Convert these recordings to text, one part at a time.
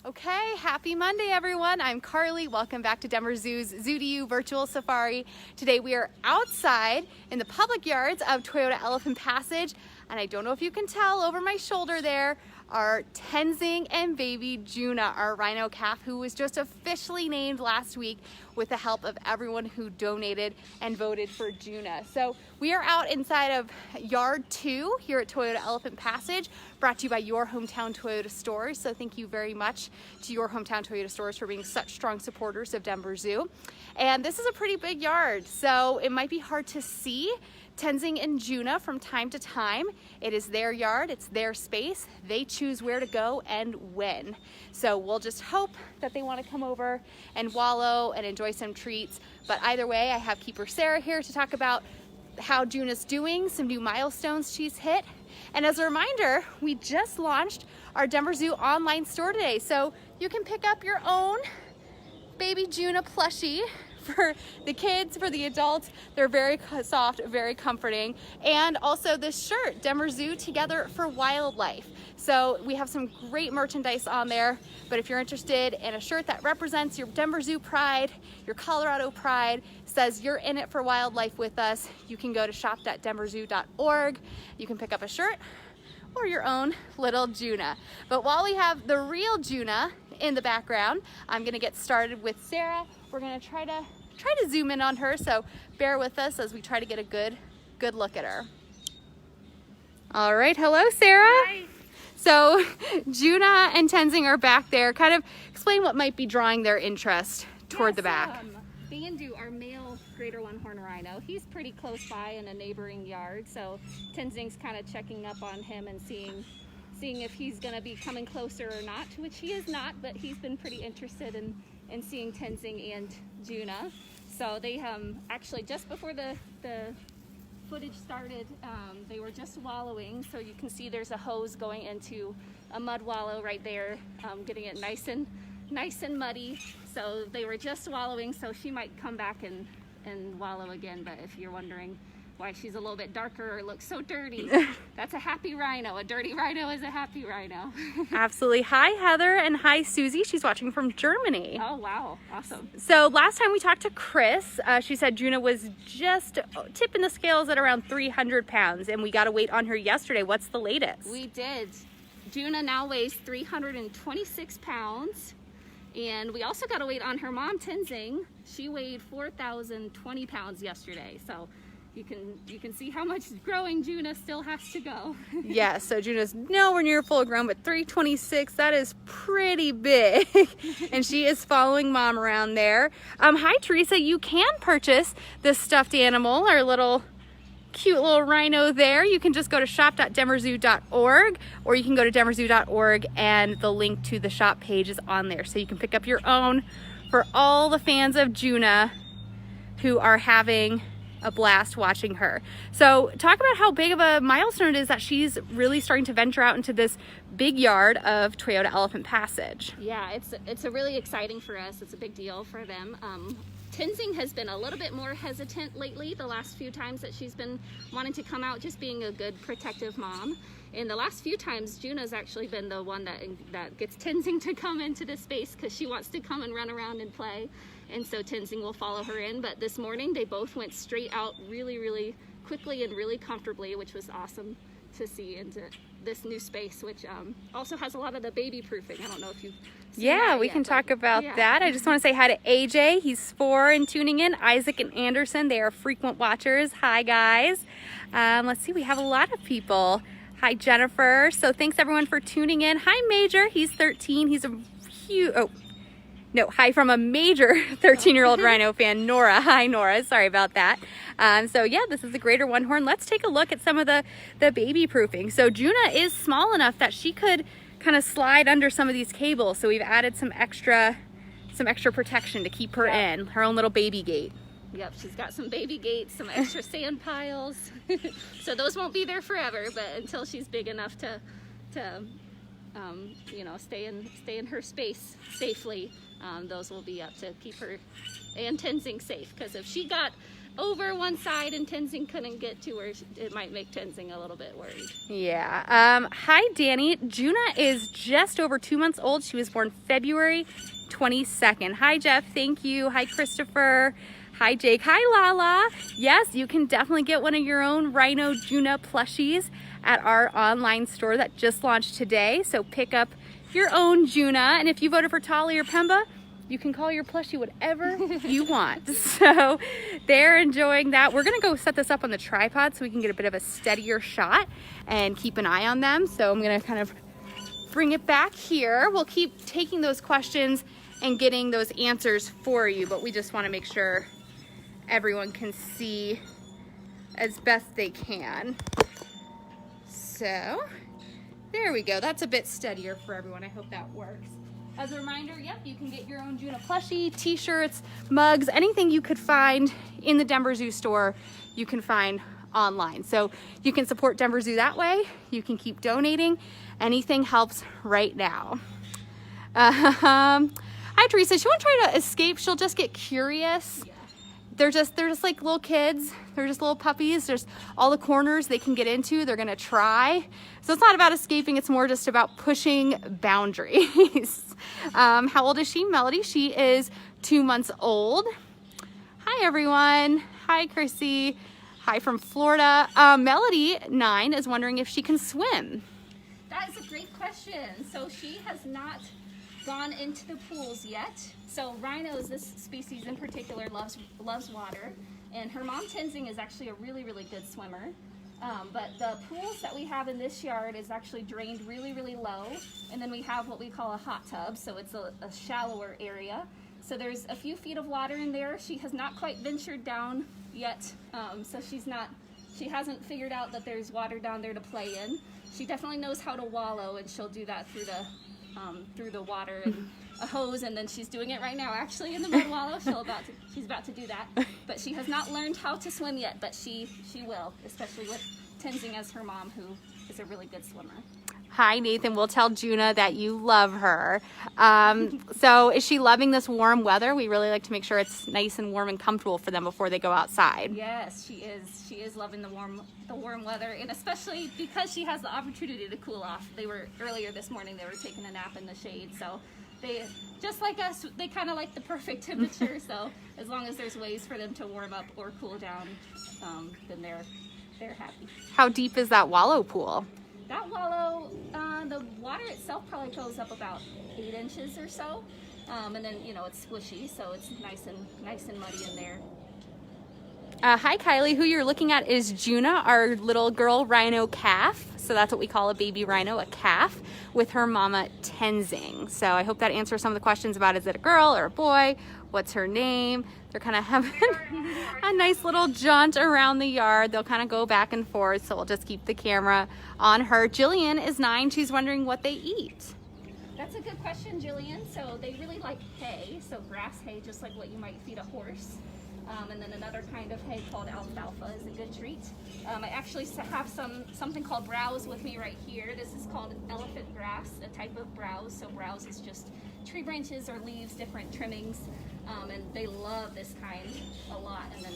Okay, happy Monday everyone. I'm Carly. Welcome back to Denver Zoo's Zoo to You virtual safari. Today we are outside in the public yards of Toyota Elephant Passage, and I don't know if you can tell over my shoulder there are Tensing and baby Joona, our rhino calf, who was just officially named last week with the help of everyone who donated and voted for Joona. So we are out inside of Yard 2 here at Toyota Elephant Passage, brought to you by your hometown Toyota stores. So thank you very much to your hometown Toyota stores for being such strong supporters of Denver Zoo. And this is a pretty big yard, so it might be hard to see Tensing and Joona from time to time. It is their yard, it's their space. They choose where to go and when. So we'll just hope that they want to come over and wallow and enjoy some treats. But either way, I have keeper Sarah here to talk about how Joona's doing, some new milestones she's hit. And as a reminder, we just launched our Denver Zoo online store today. So you can pick up your own baby Joona plushie for the kids, for the adults. They're very soft, very comforting. And also this shirt, Denver Zoo Together for Wildlife. So we have some great merchandise on there, but if you're interested in a shirt that represents your Denver Zoo pride, your Colorado pride, says you're in it for wildlife with us, you can go to shop.denverzoo.org. You can pick up a shirt or your own little Joona. But while we have the real Joona in the background, I'm gonna get started with Sarah. We're gonna try to zoom in on her, so bear with us as we try to get a good look at her. All right, hello Sarah. Hi. So Joona and Tensing are back there. Kind of explain what might be drawing their interest toward the back. Bandu, our male greater one-horn rhino, he's pretty close by in a neighboring yard, so Tensing's kind of checking up on him and seeing if he's going to be coming closer or not, which he is not, but he's been pretty interested in seeing Tensing and Joona. So they actually just before the footage started, they were just wallowing, so you can see there's a hose going into a mud wallow right there, getting it nice and muddy. So they were just wallowing, so she might come back and wallow again. But if you're wondering why she's a little bit darker or looks so dirty, that's a happy rhino. A dirty rhino is a happy rhino. Absolutely. Hi Heather, and hi Susie. She's watching from Germany. Oh wow, awesome. So last time we talked to Chris, she said Joona was just tipping the scales at around 300 pounds, and we got to wait on her yesterday. What's the latest? We did. Joona now weighs 326 pounds. And we also got to wait on her mom, Tensing. She weighed 4,020 pounds yesterday. So you can see how much growing Joona still has to go. Yeah, so Joona's nowhere near full grown, but 326, that is pretty big. And she is following mom around there. Hi Teresa, you can purchase this stuffed animal, our little cute little rhino there. You can just go to shop.denverzoo.org, or you can go to denverzoo.org and the link to the shop page is on there. So you can pick up your own for all the fans of Joona who are having a blast watching her. So talk about how big of a milestone it is that she's really starting to venture out into this big yard of Toyota Elephant Passage. Yeah, it's a really exciting for us. It's a big deal for them. Tensing has been a little bit more hesitant lately, the last few times that she's been wanting to come out, just being a good protective mom. And the last few times, Joona's actually been the one that gets Tensing to come into this space because she wants to come and run around and play. And so Tensing will follow her in. But this morning, they both went straight out really, really quickly and really comfortably, which was awesome to see into this new space, which also has a lot of the baby proofing. I don't know if you've seen that we yet, can talk about that. I just want to say hi to AJ. He's 4 and tuning in. Isaac and Anderson, they are frequent watchers. Hi guys. Let's see, we have a lot of people. Hi Jennifer. So thanks everyone for tuning in. Hi Major, he's 13. He's a huge, hi from a major 13-year-old rhino fan, Nora. Hi Nora, sorry about that. So yeah, this is the greater one horn. Let's take a look at some of the baby proofing. So Joona is small enough that she could kind of slide under some of these cables. So we've added some extra protection to keep her in, her own little baby gate. Yep, she's got some baby gates, some extra sand piles. So those won't be there forever, but until she's big enough to stay in her space safely, those will be up to keep her and Tensing safe. Because if she got over one side and Tensing couldn't get to her, it might make Tensing a little bit worried. Yeah. Hi, Danny. Joona is just over 2 months old. She was born February 22nd. Hi, Jeff. Thank you. Hi, Christopher. Hi, Jake. Hi, Lala. Yes, you can definitely get one of your own Rhino Joona plushies at our online store that just launched today. So pick up your own Joona. And if you voted for Tolly or Pemba, you can call your plushie whatever you want. So they're enjoying that. We're gonna go set this up on the tripod so we can get a bit of a steadier shot and keep an eye on them. So I'm gonna kind of bring it back here. We'll keep taking those questions and getting those answers for you, but we just wanna make sure everyone can see as best they can. So there we go. That's a bit steadier for everyone. I hope that works. As a reminder, yep, you can get your own Joona plushie, t-shirts, mugs, anything you could find in the Denver Zoo store, you can find online. So you can support Denver Zoo that way. You can keep donating. Anything helps right now. Hi, Teresa. She won't try to escape. She'll just get curious. Yeah. They're just like little kids. They're just little puppies. There's all the corners they can get into. They're gonna try. So it's not about escaping. It's more just about pushing boundaries. How old is she? Melody. She is 2 months old. Hi, everyone. Hi, Chrissy. Hi from Florida. Melody, 9, is wondering if she can swim. That is a great question. So she has not gone into the pools yet. So rhinos, this species in particular, loves water, and her mom Tensing is actually a really good swimmer. But the pools that we have in this yard is actually drained really low, and then we have what we call a hot tub, so it's a shallower area. So there's a few feet of water in there. She has not quite ventured down yet, so she hasn't figured out that there's water down there to play in. She definitely knows how to wallow, and she'll do that through the water and a hose, and then she's doing it right now actually in the mud wallow. She's about to do that, but she has not learned how to swim yet, but she will, especially with Tensing as her mom, who is a really good swimmer. Hi, Nathan. We'll tell Joona that you love her. So is she loving this warm weather? We really like to make sure it's nice and warm and comfortable for them before they go outside. Yes, she is. She is loving the warm weather, and especially because she has the opportunity to cool off. Earlier this morning, they were taking a nap in the shade, so they, just like us, they kind of like the perfect temperature. So as long as there's ways for them to warm up or cool down, then they're happy. How deep is that wallow pool? That wallow, the water itself probably goes up about 8 inches or so, and then it's squishy, so it's nice and muddy in there. Hi, Kylie. Who you're looking at is Joona, our little girl rhino calf. So that's what we call a baby rhino, a calf, with her mama Tensing. So I hope that answers some of the questions about, is it a girl or a boy? What's her name? They're kind of having a nice little jaunt around the yard. They'll kind of go back and forth, so we'll just keep the camera on her. Jillian is 9. She's wondering what they eat. That's a good question, Jillian. So they really like hay, so grass hay, just like what you might feed a horse. And then another kind of hay called alfalfa is a good treat. I actually have something called browse with me right here. This is called elephant grass, a type of browse. So browse is just tree branches or leaves, different trimmings, and they love this kind a lot. And then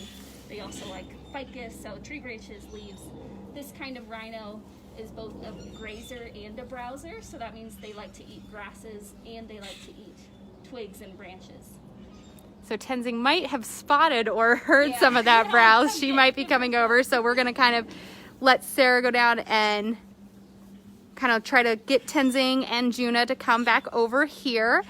they also like ficus, so tree branches, leaves. This kind of rhino is both a grazer and a browser, so that means they like to eat grasses and they like to eat twigs and branches. So Tensing might have spotted or heard some of that browse. She might be coming over. So we're going to kind of let Sarah go down and kind of try to get Tensing and Joona to come back over here.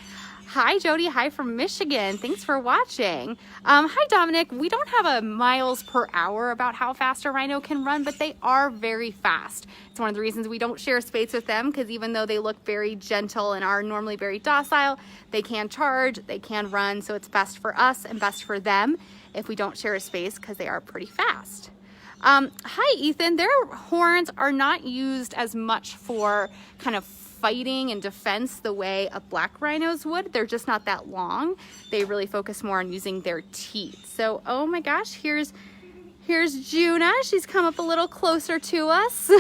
Hi, Jody. Hi from Michigan. Thanks for watching. Hi, Dominic. We don't have a miles per hour about how fast a rhino can run, but they are very fast. It's one of the reasons we don't share space with them, because even though they look very gentle and are normally very docile, they can charge, they can run, so it's best for us and best for them if we don't share a space, because they are pretty fast. Hi, Ethan. Their horns are not used as much for kind of fighting and defense the way a black rhinos would. They're just not that long. They really focus more on using their teeth. So, oh my gosh, here's Joona. She's come up a little closer to us.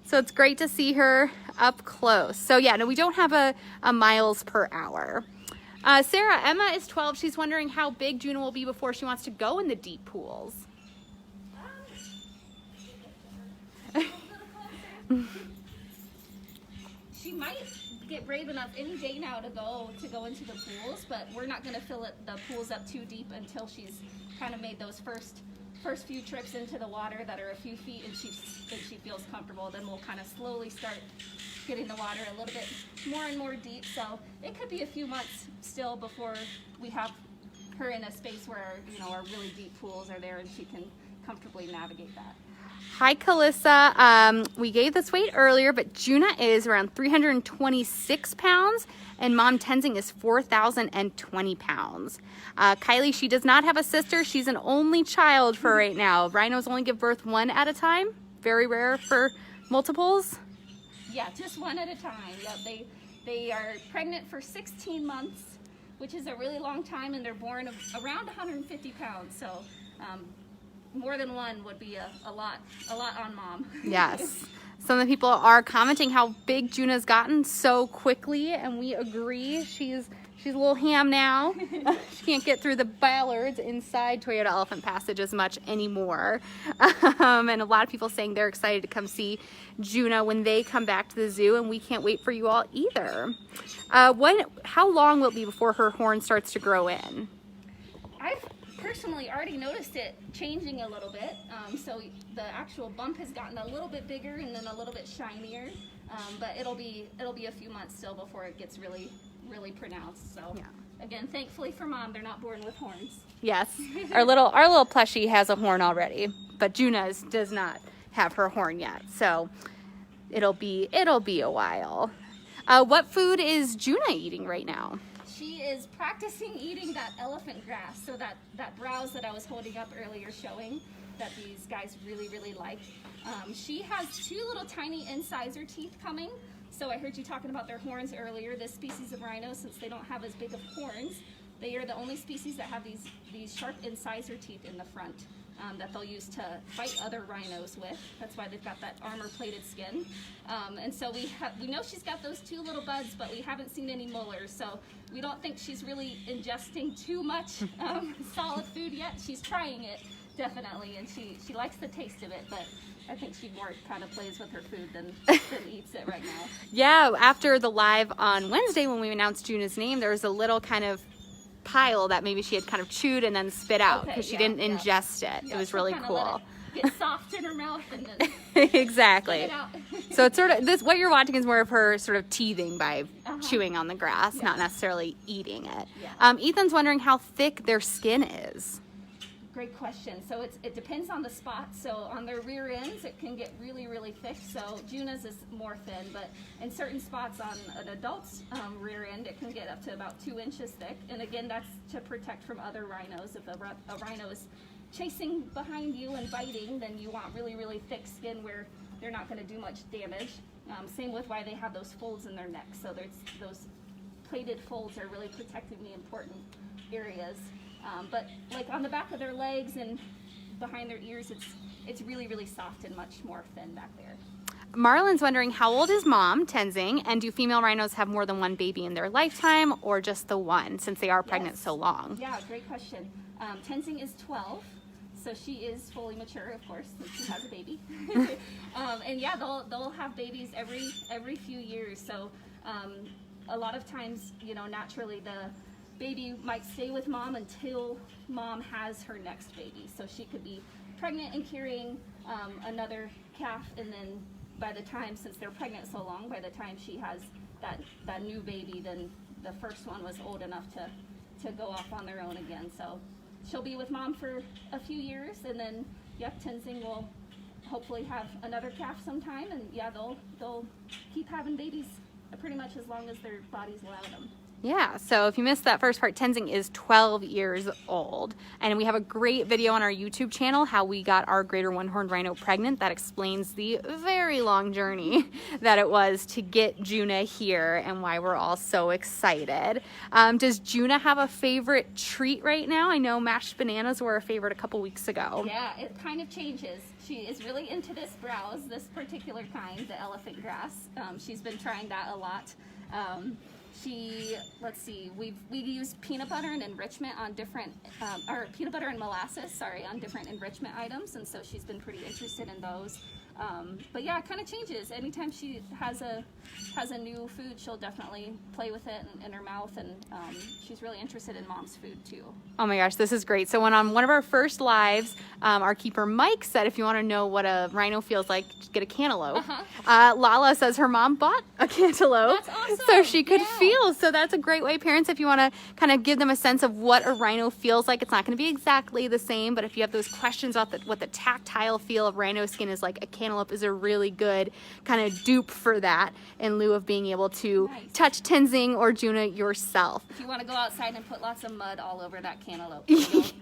So it's great to see her up close. So yeah, no, we don't have a miles per hour. Sarah, Emma is 12. She's wondering how big Joona will be before she wants to go in the deep pools. She might get brave enough any day now to go into the pools, but we're not going to fill the pools up too deep until she's kind of made those first few trips into the water that are a few feet, and she feels comfortable. Then we'll kind of slowly start getting the water a little bit more and more deep. So it could be a few months still before we have her in a space where, you know, our really deep pools are there and she can comfortably navigate that. Hi, Calissa. We gave this weight earlier, but Joona is around 326 pounds, and Mom Tensing is 4,020 pounds. Kylie, she does not have a sister. She's an only child for right now. Rhinos only give birth one at a time. Very rare for multiples. Yeah, just one at a time. Yep, they are pregnant for 16 months, which is a really long time, and they're born around 150 pounds. So more than one would be a lot on Mom. Yes. Some of the people are commenting how big Joona's gotten so quickly, and we agree. She's a little ham now. She can't get through the bollards inside Toyota Elephant Passage as much anymore. And a lot of people saying they're excited to come see Joona when they come back to the zoo, and we can't wait for you all either. How long will it be before her horn starts to grow in? I've personally already noticed it changing a little bit. So the actual bump has gotten a little bit bigger and then a little bit shinier. But it'll be a few months still before it gets really pronounced. So yeah. Again, thankfully for Mom, they're not born with horns. Yes, our little plushie has a horn already, but Joona's does not have her horn yet. So it'll be a while. What food is Joona eating right now? She is practicing eating that elephant grass. So that browse that I was holding up earlier, showing that these guys really like. She has two little tiny incisor teeth coming. So I heard you talking about their horns earlier. This species of rhino, since they don't have as big of horns, they are the only species that have these sharp incisor teeth in the front that they'll use to fight other rhinos with. That's why they've got that armor-plated skin. And so we know she's got those two little buds, but we haven't seen any molars. So we don't think she's really ingesting too much solid food yet. She's trying it, definitely, and she likes the taste of it, but I think she more kind of plays with her food than eats it right now. Yeah, after the live on Wednesday when we announced Joona's name, there was a little kind of pile that maybe she had kind of chewed and then spit out because she didn't ingest it. Yeah, it was really cool. Get soft in her mouth and then exactly. Spit it out. So it's sort of what you're watching is more of her sort of teething by chewing on the grass, not necessarily eating it. Yeah. Ethan's wondering how thick their skin is. Great question. So it depends on the spot. So on their rear ends, it can get really thick. So Joona's is more thin, but in certain spots on an adult's rear end, it can get up to about 2 inches thick. And again, that's to protect from other rhinos. If a rhino is chasing behind you and biting, then you want really thick skin where they're not going to do much damage. Same with why they have those folds in their neck. So those plated folds are really protecting the important areas. But like on the back of their legs and behind their ears, it's really soft and much more thin back there. Marlon's wondering how old is Mom Tensing, and do female rhinos have more than one baby in their lifetime or just the one since they are pregnant so long? Yeah, great question. Tensing is 12, so she is fully mature, of course, since she has a baby. And yeah, they'll have babies every few years. So a lot of times, you know, naturally the baby might stay with Mom until Mom has her next baby. So she could be pregnant and carrying another calf, and then by the time, since they're pregnant so long, by the time she has that new baby, then the first one was old enough to go off on their own again. So she'll be with Mom for a few years, and then Tensing will hopefully have another calf sometime, and yeah, they'll keep having babies pretty much as long as their bodies allow them. Yeah, so if you missed that first part, Tensing is 12 years old. And we have a great video on our YouTube channel, how we got our greater one-horned rhino pregnant. That explains the very long journey that it was to get Joona here and why we're all so excited. Does Joona have a favorite treat right now? I know mashed bananas were a favorite a couple weeks ago. Yeah, it kind of changes. She is really into this browse, this particular kind, the elephant grass. She's been trying that a lot. let's see, we use peanut butter and enrichment on different, or peanut butter and molasses, sorry, on different enrichment items, and so she's been pretty interested in those. But yeah, it kind of changes. Anytime she has a new food, she'll definitely play with it in her mouth, and she's really interested in mom's food too. Oh my gosh, this is great. So when on one of our first lives, our keeper Mike said, if you want to know what a rhino feels like, just get a cantaloupe. Lala says her mom bought a cantaloupe. That's awesome. So she could Yeah. feel. So that's a great way, parents, if you want to kind of give them a sense of what a rhino feels like. It's not going to be exactly the same, but if you have those questions about what the tactile feel of rhino skin is like, a cantaloupe is a really good kind of dupe for that, in lieu of being able to Nice. touch Tensing or Joona yourself. If you want to go outside and put lots of mud all over that cantaloupe,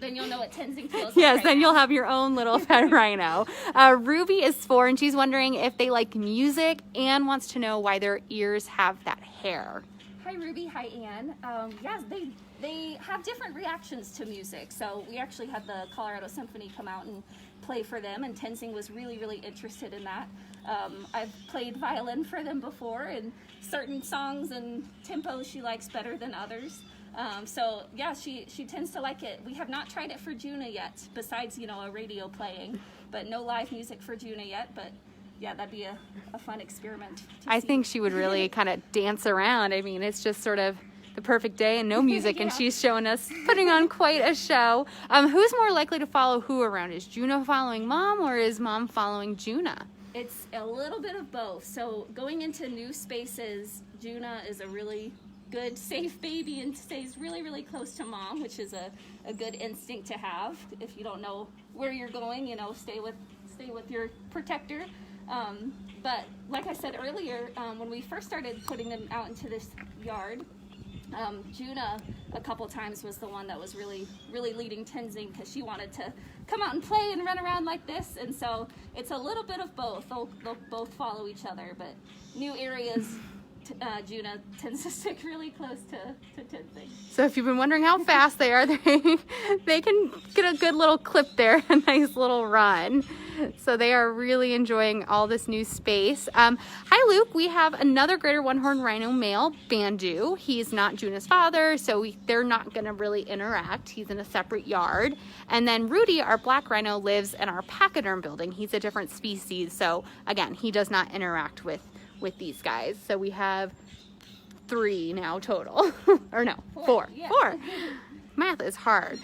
then you'll know what Tensing feels like. Yes, right then now. you'll have your own little pet rhino. Ruby is 4, and she's wondering if they like music and wants to know why their ears have that hair. Hi Ruby, hi Ann. Yes, they have different reactions to music. So we actually had the Colorado Symphony come out and play for them, and Tensing was really, really interested in that. I've played violin for them before, and certain songs and tempos she likes better than others. So yeah, she tends to like it. We have not tried it for Joona yet, besides, you know, a radio playing, but no live music for Joona yet. But yeah, that'd be a fun experiment to I see. think she would really kind of dance around. I mean, it's just sort of the perfect day and no music, and Yeah. she's showing us putting on quite a show. Who's more likely to follow who around? Is Joona following mom, or is mom following Joona? It's a little bit of both. So going into new spaces, Joona is a really good, safe baby and stays really, really close to mom, which is a good instinct to have. If you don't know where you're going, you know, stay with your protector. But like I said earlier, when we first started putting them out into this yard, Joona a couple times was the one that was really, really leading Tensing, because she wanted to come out and play and run around like this, and so it's a little bit of both. They'll both follow each other, but new areas, Joona tends to stick really close to Tensing. So if you've been wondering how fast they are, they can get a good little clip there, a nice little run. So they are really enjoying all this new space. Hi Luke, we have another greater one-horned rhino male, Bandu. He's not Joona's father, so they're not gonna really interact. He's in a separate yard. And then Rudy, our black rhino, lives in our pachyderm building. He's a different species, so again, he does not interact with these guys. So we have 3 now total. Or no, 4. Yeah. 4. Math is hard.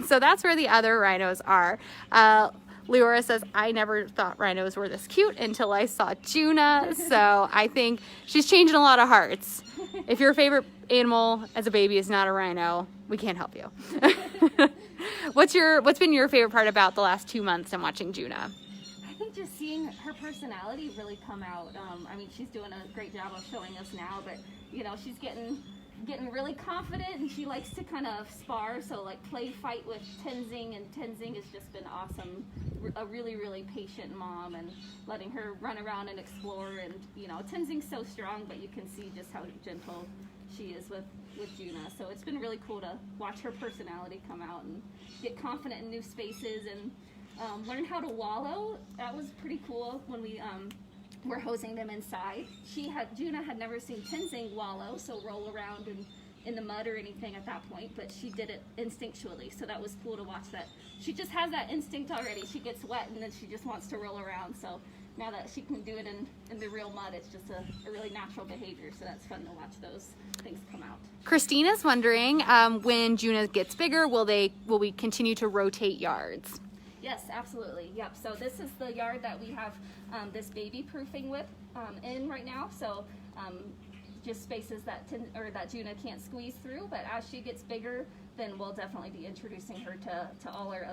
So that's where the other rhinos are. Leora says, I never thought rhinos were this cute until I saw Joona. So I think she's changing a lot of hearts. If your favorite animal as a baby is not a rhino, we can't help you. What's been your favorite part about the last 2 months and watching Joona? I think just seeing her personality really come out. I mean, she's doing a great job of showing us now, but you know, she's getting really confident, and she likes to kind of spar, so like play fight with Tensing, and Tensing has just been awesome. A really, really patient mom, and letting her run around and explore, and you know, Tensing's so strong, but you can see just how gentle she is with Joona. So it's been really cool to watch her personality come out and get confident in new spaces, and learn how to wallow. That was pretty cool when we were hosing them inside. Joona had never seen Tensing wallow, so roll around in the mud or anything at that point, but she did it instinctually, so that was cool to watch that. She just has that instinct already. She gets wet and then she just wants to roll around, so now that she can do it in the real mud, it's just a really natural behavior, so that's fun to watch those things come out. Christina's wondering, when Joona gets bigger, will we continue to rotate yards? Yes, absolutely. Yep. So this is the yard that we have this baby proofing whip in right now. So just spaces that Joona can't squeeze through. But as she gets bigger, then we'll definitely be introducing her to all our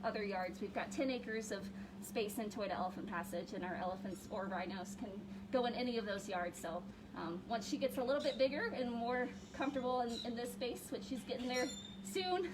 other yards. We've got 10 acres of space in Toyota Elephant Passage, and our elephants or rhinos can go in any of those yards. So once she gets a little bit bigger and more comfortable in this space, which she's getting there soon,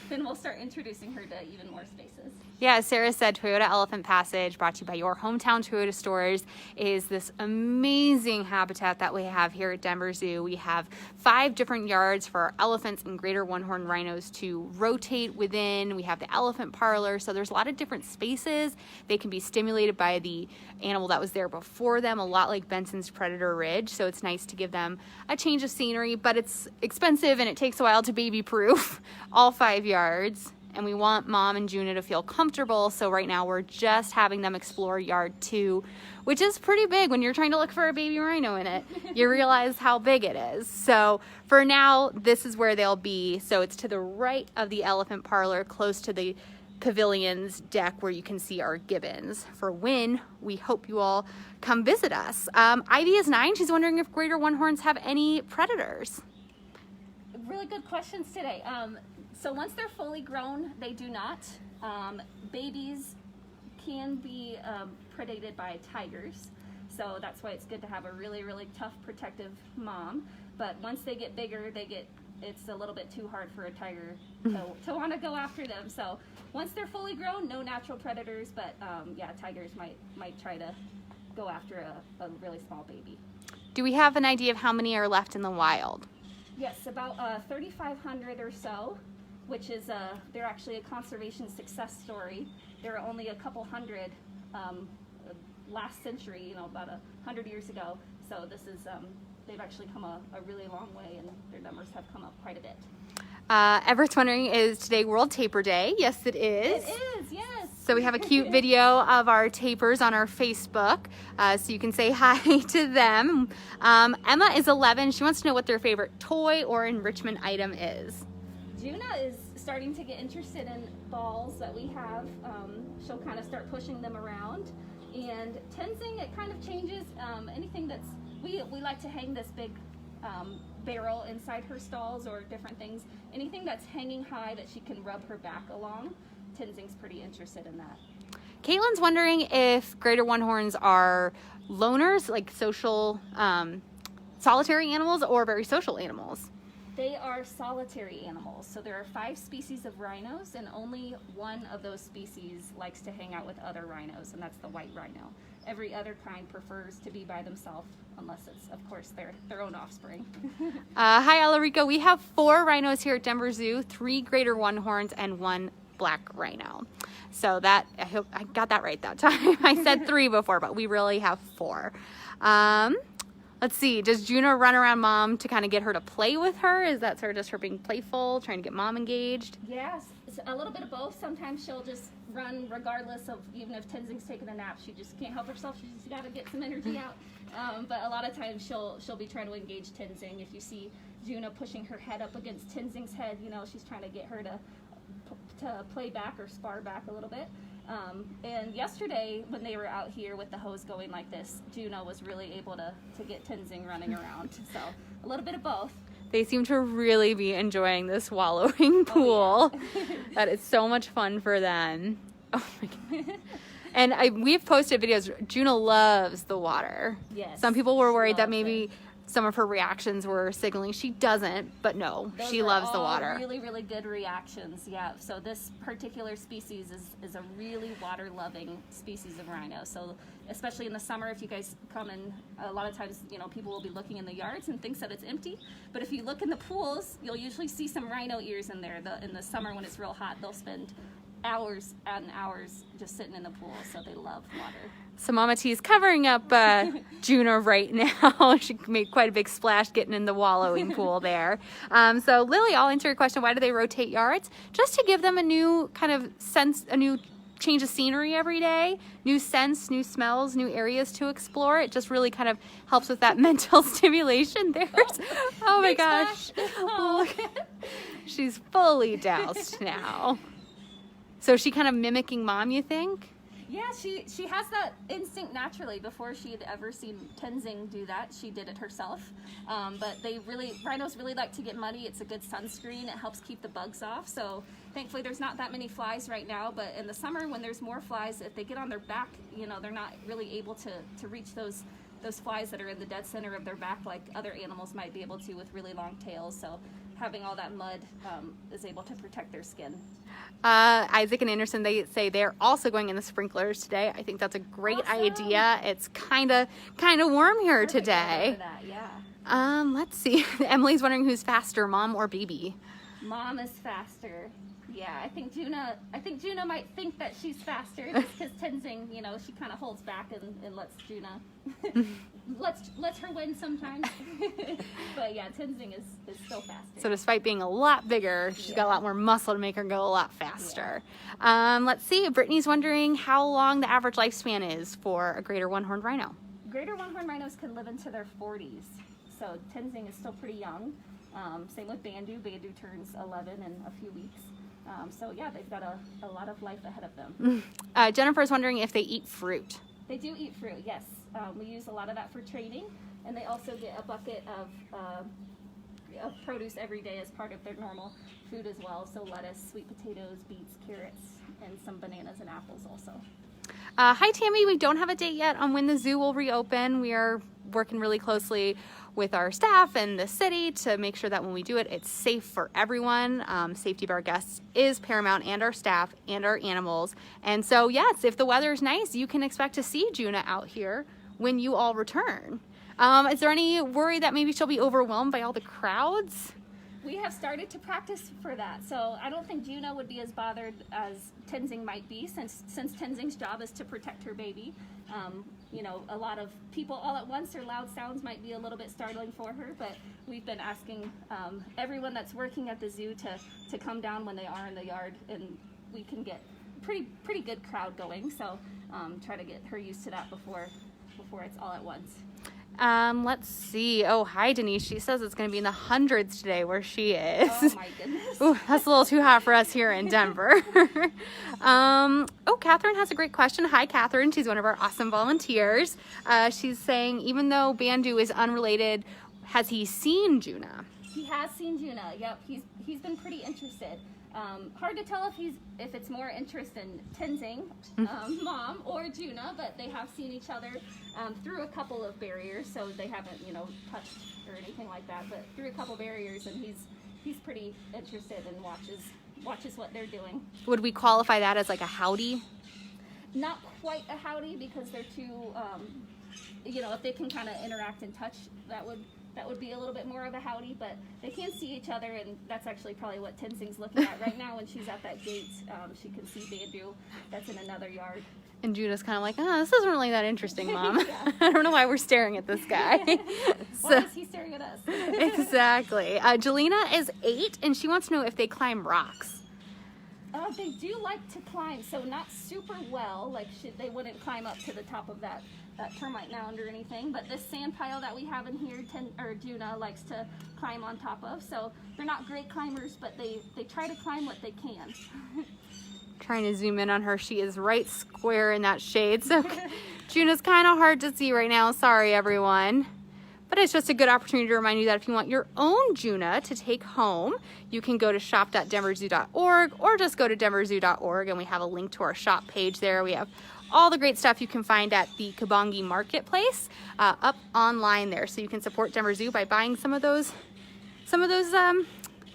then we'll start introducing her to even more spaces. Yeah, as Sarah said, Toyota Elephant Passage, brought to you by your hometown Toyota stores, is this amazing habitat that we have here at Denver Zoo. We have 5 different yards for our elephants and greater one-horned rhinos to rotate within. We have the elephant parlor, so there's a lot of different spaces. They can be stimulated by the animal that was there before them, a lot like Benson's Predator Ridge, so it's nice to give them a change of scenery, but it's expensive and it takes a while to baby-proof all 5 yards. And we want Mom and Joona to feel comfortable, so right now we're just having them explore yard 2, which is pretty big. When you're trying to look for a baby rhino in it, you realize how big it is. So for now, this is where they'll be. So it's to the right of the elephant parlor, close to the pavilion's deck where you can see our gibbons. For when we hope you all come visit us. Ivy is 9. She's wondering if greater one-horns have any predators. Really good questions today. So once they're fully grown, they do not. Babies can be predated by tigers, so that's why it's good to have a really, really tough, protective mom. But once they get bigger, it's a little bit too hard for a tiger to want to go after them. So once they're fully grown, no natural predators, but yeah, tigers might try to go after a really small baby. Do we have an idea of how many are left in the wild? Yes, about 3,500 or so, which is they're actually a conservation success story. There are only a couple hundred last century, about 100 years ago. So this is they've actually come a really long way, and their numbers have come up quite a bit. Everett's wondering, is today World Taper Day? Yes, it is. It is, yes. So we have a cute video of our tapers on our Facebook, so you can say hi to them. Emma is 11. She wants to know what their favorite toy or enrichment item is. Joona is starting to get interested in balls that we have. She'll kind of start pushing them around. And Tensing, it kind of changes. Anything that's, we like to hang this big barrel inside her stalls or different things. Anything that's hanging high that she can rub her back along, Tensing's pretty interested in that. Caitlin's wondering if greater one-horns are loners, like social, solitary animals, or very social animals. They are solitary animals. So there are 5 species of rhinos, and only one of those species likes to hang out with other rhinos, and that's the white rhino. Every other kind prefers to be by themselves, unless it's, of course, their own offspring. Hi, Alarico. We have 4 rhinos here at Denver Zoo, 3 greater one-horns and 1 black rhino. So that, I hope I got that right that time. I said 3 before, but we really have 4. Let's see, does Joona run around Mom to kind of get her to play with her? Is that sort of just her being playful, trying to get Mom engaged? Yes, it's a little bit of both. Sometimes she'll just run regardless of, even if Tenzing's taking a nap, she just can't help herself. She's just got to get some energy out. But a lot of times she'll be trying to engage Tenzing. If you see Joona pushing her head up against Tenzing's head, she's trying to get her to play back or spar back a little bit. And yesterday, when they were out here with the hose going like this, Joona was really able to get Tenzing running around. So a little bit of both. They seem to really be enjoying this wallowing pool. Oh, yeah. That is so much fun for them. Oh my God. And we've posted videos. Joona loves the water. Yes. Some people were worried that maybe some of her reactions were signaling she doesn't, but no, she loves the water. Really, really good reactions, yeah. So this particular species is a really water-loving species of rhino. So especially in the summer, if you guys come in, a lot of times, people will be looking in the yards and thinks that it's empty. But if you look in the pools, you'll usually see some rhino ears in there. In the summer when it's real hot, they'll spend hours and hours just sitting in the pool, so they love water. So Mama T is covering up Joona right now. She made quite a big splash getting in the wallowing pool there. So Lily, I'll answer your question. Why do they rotate yards? Just to give them a new kind of sense, a new change of scenery every day, new scents, new smells, new areas to explore. It just really kind of helps with that mental stimulation. Oh my gosh. Oh. She's fully doused now. So is she kind of mimicking Mom, you think? Yeah, she has that instinct naturally. Before she had ever seen Tenzing do that, she did it herself. But rhinos really like to get muddy. It's a good sunscreen. It helps keep the bugs off. So thankfully there's not that many flies right now, but in the summer when there's more flies, if they get on their back, they're not really able to reach those those flies that are in the dead center of their back like other animals might be able to with really long tails. So having all that mud is able to protect their skin. Isaac and Anderson, they say they're also going in the sprinklers today. I think that's a great idea. It's kind of warm here Perfect today. for that, yeah. Let's see. Emily's wondering who's faster, mom or baby? Mom is faster. Yeah, I think Joona might think that she's faster just because Tensing, you know, she kind of holds back and lets Joona lets her win sometimes. But yeah, Tensing is still faster. So despite being a lot bigger, she's got a lot more muscle to make her go a lot faster. Yeah. Let's see. Brittany's wondering how long the average lifespan is for a greater one-horned rhino. Greater one-horned rhinos can live into their 40s. So Tensing is still pretty young. Same with Bandu. Bandu turns 11 in a few weeks. So yeah, they've got a lot of life ahead of them. Jennifer's wondering if they eat fruit. They do eat fruit, yes. We use a lot of that for training, and they also get a bucket of produce every day as part of their normal food as well. So lettuce, sweet potatoes, beets, carrots, and some bananas and apples also. Hi Tammy, we don't have a date yet on when the zoo will reopen. We are working really closely with our staff and the city to make sure that when we do it, it's safe for everyone. Safety of our guests is paramount, and our staff and our animals. And so yes, if the weather is nice, you can expect to see Joona out here when you all return. Is there any worry that maybe she'll be overwhelmed by all the crowds? We have started to practice for that, so I don't think Joona would be as bothered as Tensing might be, since Tenzing's job is to protect her baby. You know, a lot of people all at once or loud sounds might be a little bit startling for her, but we've been asking everyone that's working at the zoo to come down when they are in the yard, and we can get pretty good crowd going. So try to get her used to that before it's all at once. Let's see. Oh, hi Denise. She says it's going to be in the hundreds today where she is. Oh my goodness. Ooh, that's a little too hot for us here in Denver. Catherine has a great question. Hi Catherine. She's one of our awesome volunteers. She's saying, even though Bandu is unrelated, has he seen Joona? He has seen Joona. Yep. He's been pretty interested. Hard to tell if it's more interest in Tensing, mom, or Joona, but they have seen each other through a couple of barriers, so they haven't, you know, touched or anything like that, but through a couple barriers, and he's pretty interested and watches what they're doing. Would we qualify that as like a howdy? Not quite a howdy, because they're too, you know, if they can kind of interact and touch, that would be a little bit more of a howdy, but they can see each other, and that's actually probably what Tensing's looking at right now when she's at that gate. She can see Bandu that's in another yard. And Joona's kind of like, this isn't really that interesting, Mom. I don't know why we're staring at this guy. Why is he staring at us? Exactly. Jelena is 8, and she wants to know if they climb rocks. They do like to climb, so not super well. Like they wouldn't climb up to the top of that termite mound or anything. But this sand pile that we have in here, Joona likes to climb on top of. So they're not great climbers, but they try to climb what they can. Trying to zoom in on her. She is right square in that shade. So Joona's kind of hard to see right now. Sorry, everyone. But it's just a good opportunity to remind you that if you want your own Joona to take home, you can go to shop.denverzoo.org or just go to denverzoo.org, and we have a link to our shop page there. We have all the great stuff you can find at the Kabangi Marketplace up online there. So you can support Denver Zoo by buying some of those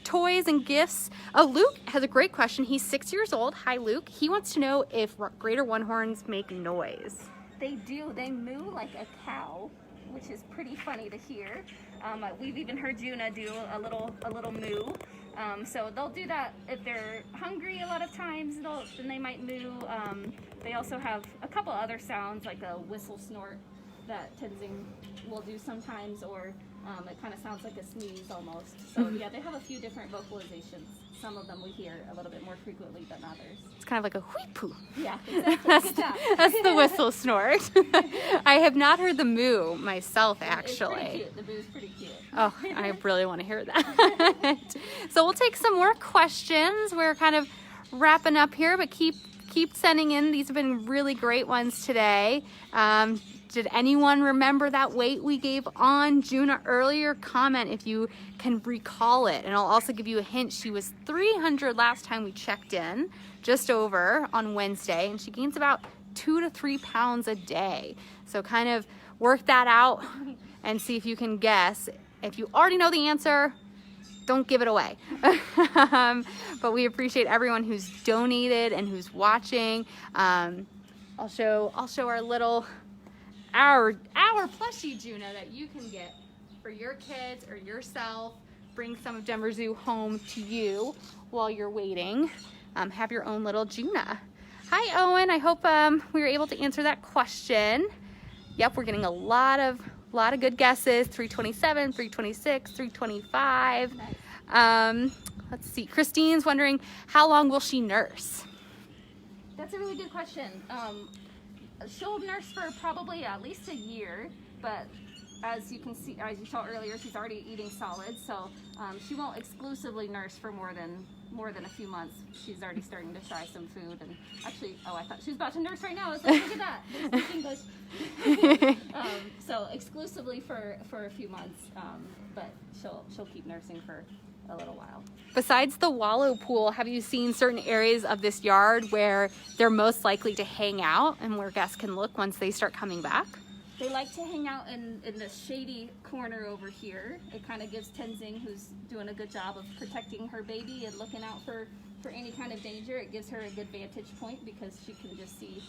toys and gifts. Luke has a great question. He's 6 years old. Hi, Luke. He wants to know if greater one-horns make noise. They do. They moo like a cow, which is pretty funny to hear. We've even heard Joona do a little moo. So they'll do that if they're hungry a lot of times, then they might moo. They also have a couple other sounds, like a whistle snort that Tensing will do sometimes, or it kind of sounds like a sneeze almost. So yeah, they have a few different vocalizations. Some of them we hear a little bit more frequently than others. It's kind of like a whee-poo. Yeah, exactly. Good job. That's the whistle snort. I have not heard the moo myself, actually. It's pretty cute. The moo's pretty cute. Oh, I really want to hear that. So we'll take some more questions. We're kind of wrapping up here, but keep sending in. These have been really great ones today. Did anyone remember that weight we gave on Joona earlier? Comment if you can recall it. And I'll also give you a hint. She was 300 last time we checked in, just over on Wednesday, and she gains about 2 to 3 pounds a day. So kind of work that out and see if you can guess. If you already know the answer, don't give it away. But we appreciate everyone who's donated and who's watching. I'll show our plushie Joona that you can get for your kids or yourself. Bring some of Denver Zoo home to you while you're waiting. Have your own little Joona. Hi Owen, I hope we were able to answer that question. Yep, we're getting a lot of good guesses. 327, 326, 325. Nice. Let's see, Christine's wondering, how long will she nurse? That's a really good question. She'll nurse for probably at least a year, but as you can see, as you saw earlier, she's already eating solids, so she won't exclusively nurse for more than a few months. She's already starting to try some food, and actually, I thought she was about to nurse right now. I was like, look at that, there's English. So exclusively for a few months, but she'll keep nursing for a little while. Besides the wallow pool, have you seen certain areas of this yard where they're most likely to hang out and where guests can look once they start coming back? They like to hang out in the shady corner over here. It kind of gives Tensing, who's doing a good job of protecting her baby and looking out for any kind of danger, it gives her a good vantage point because she can just see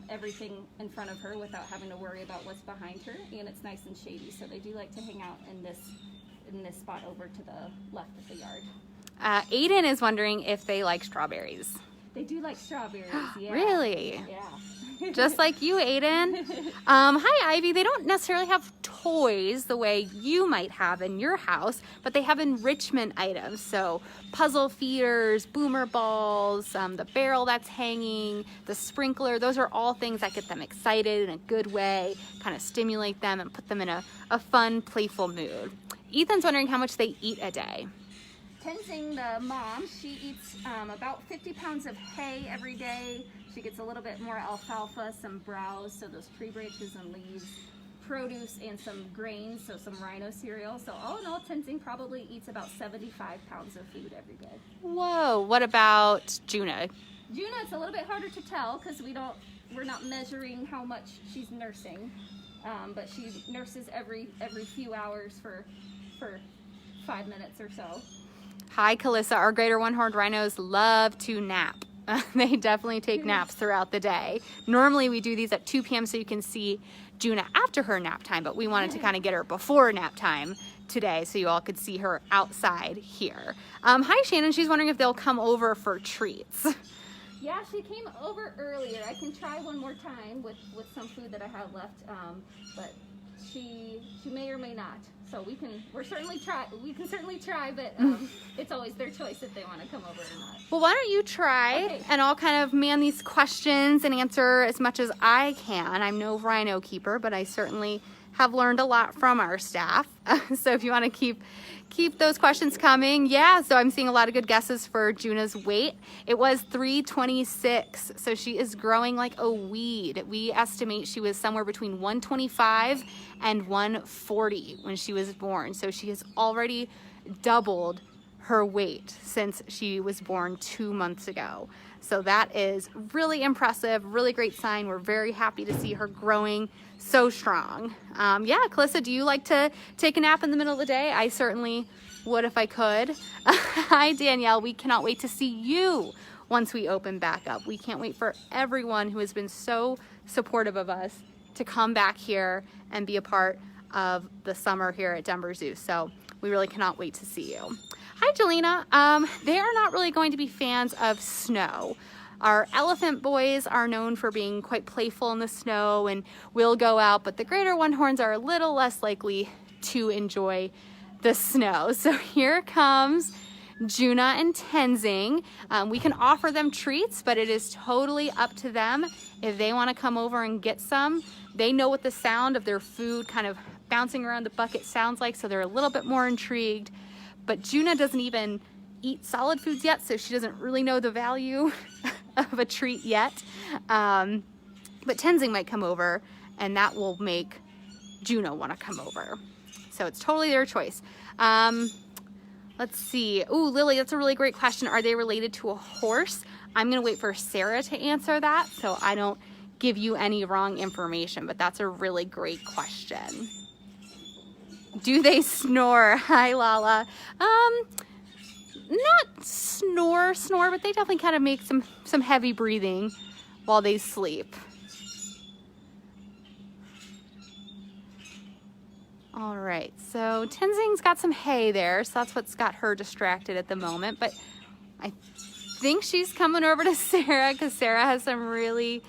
everything in front of her without having to worry about what's behind her, and it's nice and shady. So they do like to hang out in this spot over to the left of the yard. Aiden is wondering if they like strawberries. They do like strawberries, yeah. Really? Yeah. Just like you, Aiden. Hi, Ivy. They don't necessarily have toys the way you might have in your house, but they have enrichment items. So puzzle feeders, boomer balls, the barrel that's hanging, the sprinkler. Those are all things that get them excited in a good way, kind of stimulate them and put them in a fun, playful mood. Ethan's wondering how much they eat a day. Tensing, the mom, she eats about 50 pounds of hay every day. She gets a little bit more alfalfa, some browse, so those tree branches and leaves, produce, and some grains, so some Rhino cereal. So all in all, Tensing probably eats about 75 pounds of food every day. Whoa, what about Joona? Joona, it's a little bit harder to tell because we're not measuring how much she's nursing, but she nurses every few hours for 5 minutes or so. Hi, Calissa. Our greater one-horned rhinos love to nap. They definitely take naps throughout the day. Normally we do these at 2 p.m. so you can see Joona after her nap time, but we wanted to kind of get her before nap time today so you all could see her outside here. Hi, Shannon. She's wondering if they'll come over for treats. Yeah, she came over earlier. I can try one more time with some food that I have left, but she may or may not. So we can certainly try, but it's always their choice if they want to come over or not. Well, why don't you try, okay. And I'll kind of man these questions and answer as much as I can. I'm no rhino keeper, but I certainly have learned a lot from our staff. So if you want to keep those questions coming. Yeah, so I'm seeing a lot of good guesses for Joona's weight. It was 326, so she is growing like a weed. We estimate she was somewhere between 125 and 140 when she was born. So she has already doubled her weight since she was born 2 months ago. So that is really impressive, really great sign. We're very happy to see her growing so strong. Yeah, Calissa, do you like to take a nap in the middle of the day? I certainly would if I could. Hi, Danielle. We cannot wait to see you once we open back up. We can't wait for everyone who has been so supportive of us to come back here and be a part of the summer here at Denver Zoo. So we really cannot wait to see you. Hi, Jelena. They are not really going to be fans of snow. Our elephant boys are known for being quite playful in the snow and will go out, but the greater one-horns are a little less likely to enjoy the snow. So here comes Joona and Tensing. We can offer them treats, but it is totally up to them if they want to come over and get some. They know what the sound of their food kind of bouncing around the bucket sounds like, so they're a little bit more intrigued. But Joona doesn't even eat solid foods yet, so she doesn't really know the value of a treat yet. But Tensing might come over, and that will make Joona want to come over. So it's totally their choice. Let's see. Ooh, Lily, that's a really great question. Are they related to a horse? I'm going to wait for Sarah to answer that so I don't give you any wrong information, but that's a really great question. Do they snore? Hi, Lala. Not snore, but they definitely kind of make some heavy breathing while they sleep. All right, so Tensing's got some hay there, so that's what's got her distracted at the moment, but I think she's coming over to Sarah because Sarah has some really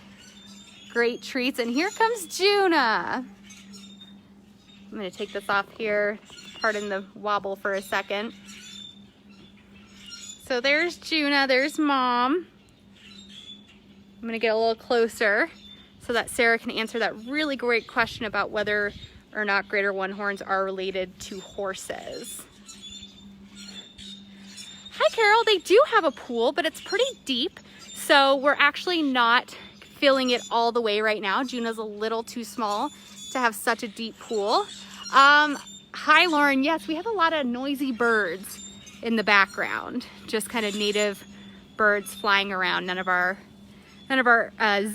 great treats, and here comes Joona. I'm gonna take this off here, pardon the wobble for a second. So there's Joona, there's Mom. I'm gonna get a little closer so that Sarah can answer that really great question about whether or not greater one-horns are related to horses. Hi, Carol. They do have a pool, but it's pretty deep, so we're actually not filling it all the way right now. Juna's a little too small to have such a deep pool. Hi, Lauren. Yes, we have a lot of noisy birds in the background, just kind of native birds flying around. None of our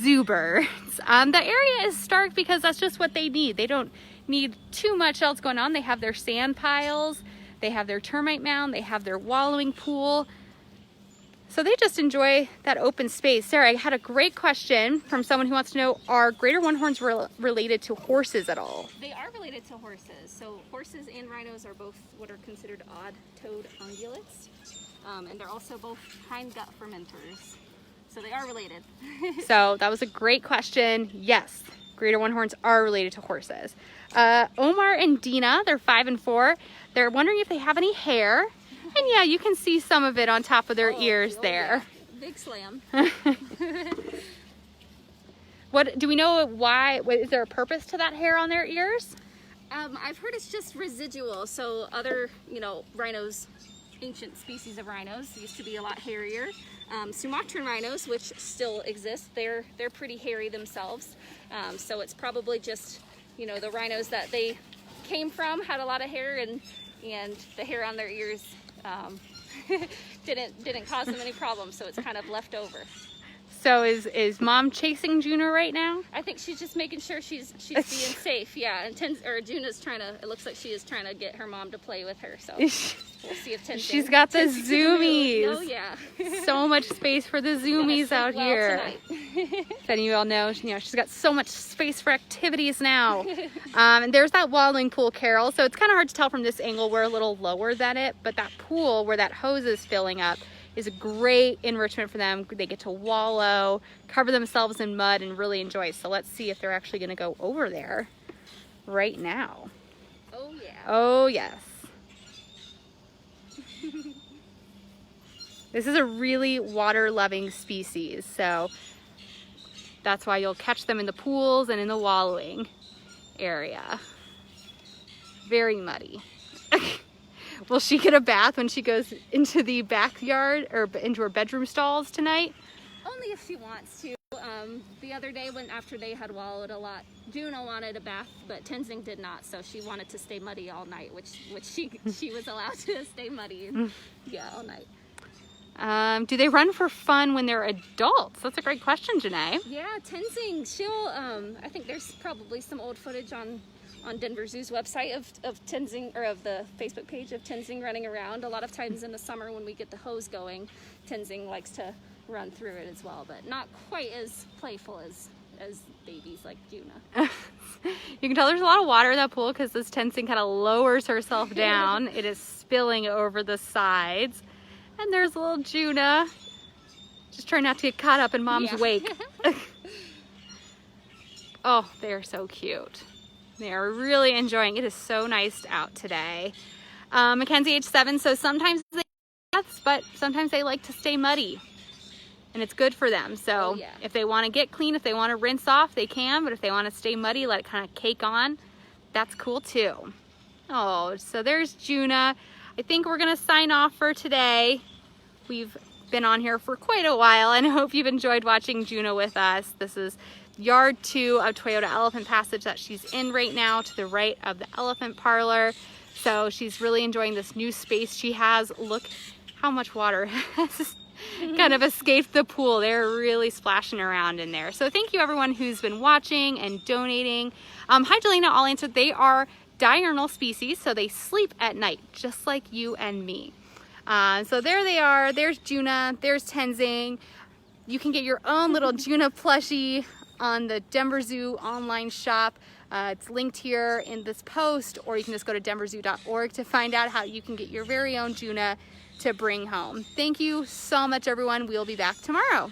zoo birds. The area is stark because that's just what they need. They don't need too much else going on. They have their sand piles, they have their termite mound, they have their wallowing pool. So they just enjoy that open space. Sarah, I had a great question from someone who wants to know, are greater one-horns related to horses at all? They are related to horses. So horses and rhinos are both what are considered odd-toed ungulates. And they're also both hindgut fermenters. So they are related. So that was a great question. Yes, greater one-horns are related to horses. Omar and Dina, they're 5 and 4. They're wondering if they have any hair. And yeah, you can see some of it on top of their ears there. Yeah. Big slam. What do we know why? Is there a purpose to that hair on their ears? I've heard it's just residual. So other, rhinos, ancient species of rhinos used to be a lot hairier. Sumatran rhinos, which still exist, they're pretty hairy themselves. So it's probably just, the rhinos that they came from had a lot of hair, and the hair on their ears didn't cause them any problems, so it's kind of left over. So is Mom chasing Joona right now? I think she's just making sure she's being safe. Yeah, and Juna's it looks like she is trying to get her mom to play with her. So we'll see if Tensing. She's got the zoomies. Oh yeah. So much space for the zoomies out here. If any of you all know, she's got so much space for activities now. And there's that wallowing pool, Carol. So it's kind of hard to tell from this angle. We're a little lower than it, but that pool where that hose is filling up is a great enrichment for them. They get to wallow, cover themselves in mud, and really enjoy. So let's see if they're actually going to go over there right now. Oh yeah. Oh yes. This is a really water-loving species, so that's why you'll catch them in the pools and in the wallowing area. Very muddy. Will she get a bath when she goes into the backyard or into her bedroom stalls tonight? Only if she wants to. The other day, after they had wallowed a lot, Joona wanted a bath, but Tensing did not, so she wanted to stay muddy all night, which she was allowed to stay muddy, all night. Do they run for fun when they're adults? That's a great question, Janae. Yeah, Tensing, I think there's probably some old footage on Denver Zoo's website of Tensing, or of the Facebook page of Tensing running around. A lot of times in the summer when we get the hose going, Tensing likes to run through it as well, but not quite as playful as babies like Joona. You can tell there's a lot of water in that pool because this Tensing kind of lowers herself down. It is spilling over the sides. And there's little Joona, just trying not to get caught up in Mom's wake. Oh, they're so cute. They are really enjoying it. It is so nice out today. Mackenzie, age 7, so sometimes they baths, but sometimes they like to stay muddy. And it's good for them. So if they want to get clean, if they want to rinse off, they can. But if they want to stay muddy, let it kind of cake on, that's cool too. Oh, so there's Joona. I think we're going to sign off for today. We've been on here for quite a while, and I hope you've enjoyed watching Joona with us. This is yard 2 of Toyota Elephant Passage that she's in right now, to the right of the elephant parlor. So she's really enjoying this new space she has. Look how much water has kind of escaped the pool. They're really splashing around in there. So thank you everyone who's been watching and donating. Hi Jelena, I'll answer. They are diurnal species, so they sleep at night, just like you and me. So there they are. There's Joona, there's Tensing. You can get your own little Joona plushie on the Denver Zoo online shop. It's linked here in this post, or you can just go to denverzoo.org to find out how you can get your very own Joona to bring home. Thank you so much, everyone. We'll be back tomorrow.